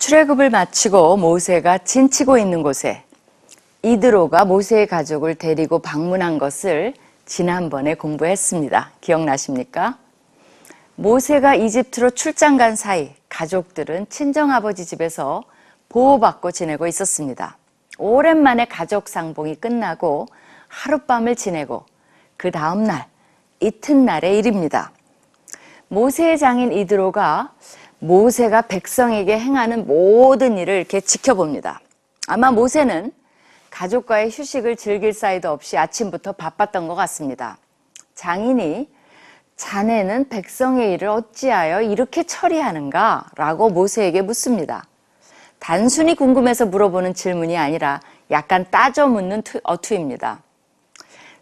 출애굽을 마치고 모세가 진치고 있는 곳에 이드로가 모세의 가족을 데리고 방문한 것을 지난번에 공부했습니다. 기억나십니까? 모세가 이집트로 출장 간 사이 가족들은 친정아버지 집에서 보호받고 지내고 있었습니다. 오랜만에 가족 상봉이 끝나고 하룻밤을 지내고 그 다음날 이튿날의 일입니다. 모세의 장인 이드로가 모세가 백성에게 행하는 모든 일을 이렇게 지켜봅니다. 아마 모세는 가족과의 휴식을 즐길 사이도 없이 아침부터 바빴던 것 같습니다. 장인이 자네는 백성의 일을 어찌하여 이렇게 처리하는가? 라고 모세에게 묻습니다. 단순히 궁금해서 물어보는 질문이 아니라 약간 따져 묻는 어투입니다.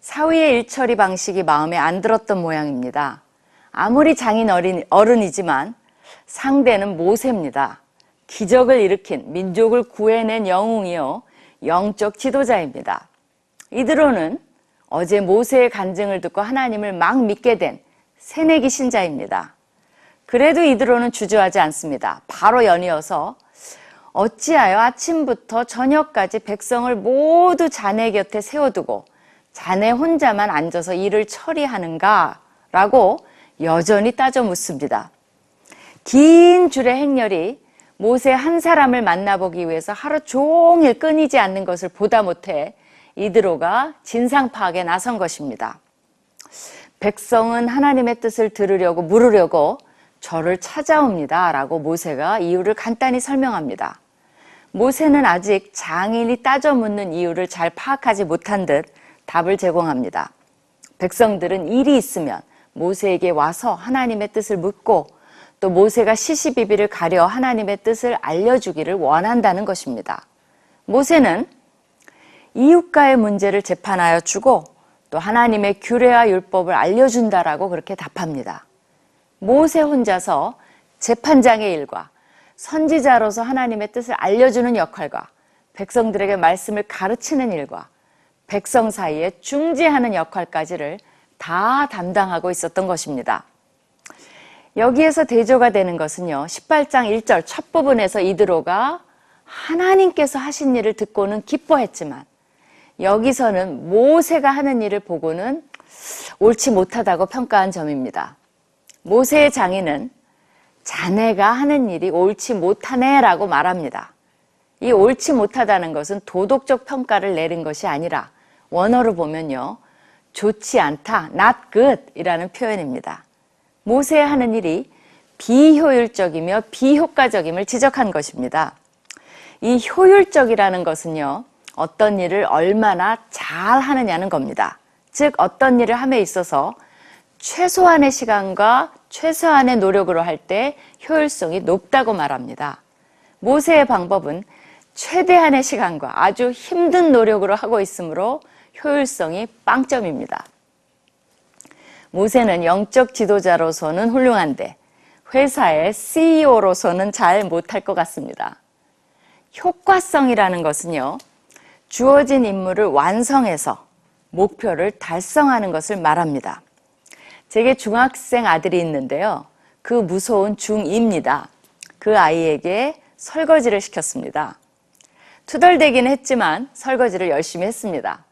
사위의 일처리 방식이 마음에 안 들었던 모양입니다. 아무리 장인 어른이지만 상대는 모세입니다. 기적을 일으킨 민족을 구해낸 영웅이요 영적 지도자입니다. 이드로는 어제 모세의 간증을 듣고 하나님을 막 믿게 된 새내기 신자입니다. 그래도 이드로는 주저하지 않습니다. 바로 연이어서 어찌하여 아침부터 저녁까지 백성을 모두 자네 곁에 세워두고 자네 혼자만 앉아서 일을 처리하는가? 라고 여전히 따져 묻습니다. 긴 줄의 행렬이 모세 한 사람을 만나보기 위해서 하루 종일 끊이지 않는 것을 보다 못해 이드로가 진상 파악에 나선 것입니다. 백성은 하나님의 뜻을 들으려고 물으려고 저를 찾아옵니다. 라고 모세가 이유를 간단히 설명합니다. 모세는 아직 장인이 따져 묻는 이유를 잘 파악하지 못한 듯 답을 제공합니다. 백성들은 일이 있으면 모세에게 와서 하나님의 뜻을 묻고 또 모세가 시시비비를 가려 하나님의 뜻을 알려주기를 원한다는 것입니다. 모세는 이웃과의 문제를 재판하여 주고 또 하나님의 규례와 율법을 알려준다라고 그렇게 답합니다. 모세 혼자서 재판장의 일과 선지자로서 하나님의 뜻을 알려주는 역할과 백성들에게 말씀을 가르치는 일과 백성 사이에 중재하는 역할까지를 다 담당하고 있었던 것입니다. 여기에서 대조가 되는 것은요, 18장 1절 첫 부분에서 이드로가 하나님께서 하신 일을 듣고는 기뻐했지만 여기서는 모세가 하는 일을 보고는 옳지 못하다고 평가한 점입니다. 모세의 장인은 자네가 하는 일이 옳지 못하네라고 말합니다. 이 옳지 못하다는 것은 도덕적 평가를 내린 것이 아니라 원어로 보면요, 좋지 않다, not good 이라는 표현입니다. 모세의 하는 일이 비효율적이며 비효과적임을 지적한 것입니다. 이 효율적이라는 것은요, 어떤 일을 얼마나 잘 하느냐는 겁니다. 즉 어떤 일을 함에 있어서 최소한의 시간과 최소한의 노력으로 할 때 효율성이 높다고 말합니다. 모세의 방법은 최대한의 시간과 아주 힘든 노력으로 하고 있으므로 효율성이 빵점입니다. 모세는 영적 지도자로서는 훌륭한데 회사의 CEO로서는 잘 못할 것 같습니다. 효과성이라는 것은요, 주어진 임무를 완성해서 목표를 달성하는 것을 말합니다. 제게 중학생 아들이 있는데요. 그 무서운 중2입니다. 그 아이에게 설거지를 시켰습니다. 투덜대기는 했지만 설거지를 열심히 했습니다.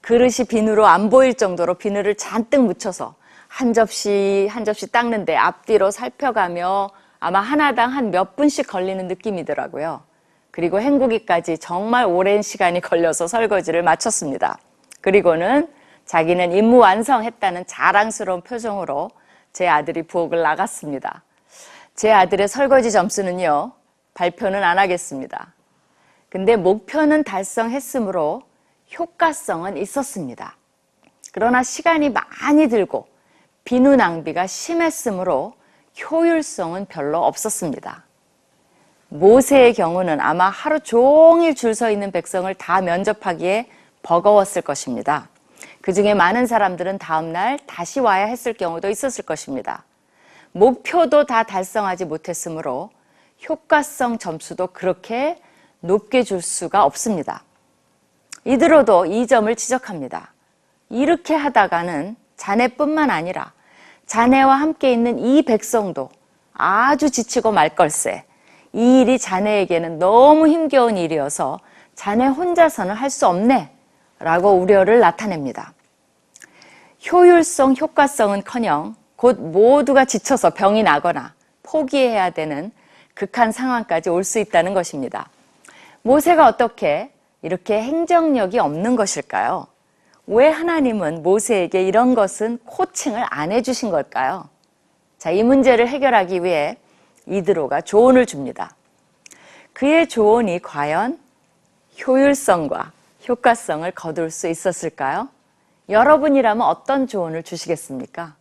그릇이 비누로 안 보일 정도로 비누를 잔뜩 묻혀서 한 접시 한 접시 닦는데 앞뒤로 살펴가며 아마 하나당 한 몇 분씩 걸리는 느낌이더라고요. 그리고 헹구기까지 정말 오랜 시간이 걸려서 설거지를 마쳤습니다. 그리고는 자기는 임무 완성했다는 자랑스러운 표정으로 제 아들이 부엌을 나갔습니다. 제 아들의 설거지 점수는요, 발표는 안 하겠습니다. 근데 목표는 달성했으므로 효과성은 있었습니다. 그러나 시간이 많이 들고 비누 낭비가 심했으므로 효율성은 별로 없었습니다. 모세의 경우는 아마 하루 종일 줄 서 있는 백성을 다 면접하기에 버거웠을 것입니다. 그 중에 많은 사람들은 다음날 다시 와야 했을 경우도 있었을 것입니다. 목표도 다 달성하지 못했으므로 효과성 점수도 그렇게 높게 줄 수가 없습니다. 이드로도 이 점을 지적합니다. 이렇게 하다가는 자네뿐만 아니라 자네와 함께 있는 이 백성도 아주 지치고 말 걸세. 이 일이 자네에게는 너무 힘겨운 일이어서 자네 혼자서는 할 수 없네 라고 우려를 나타냅니다. 효율성, 효과성은커녕 곧 모두가 지쳐서 병이 나거나 포기해야 되는 극한 상황까지 올 수 있다는 것입니다. 모세가 어떻게 이렇게 행정력이 없는 것일까요? 왜 하나님은 모세에게 이런 것은 코칭을 안 해주신 걸까요? 자, 이 문제를 해결하기 위해 이드로가 조언을 줍니다. 그의 조언이 과연 효율성과 효과성을 거둘 수 있었을까요? 여러분이라면 어떤 조언을 주시겠습니까?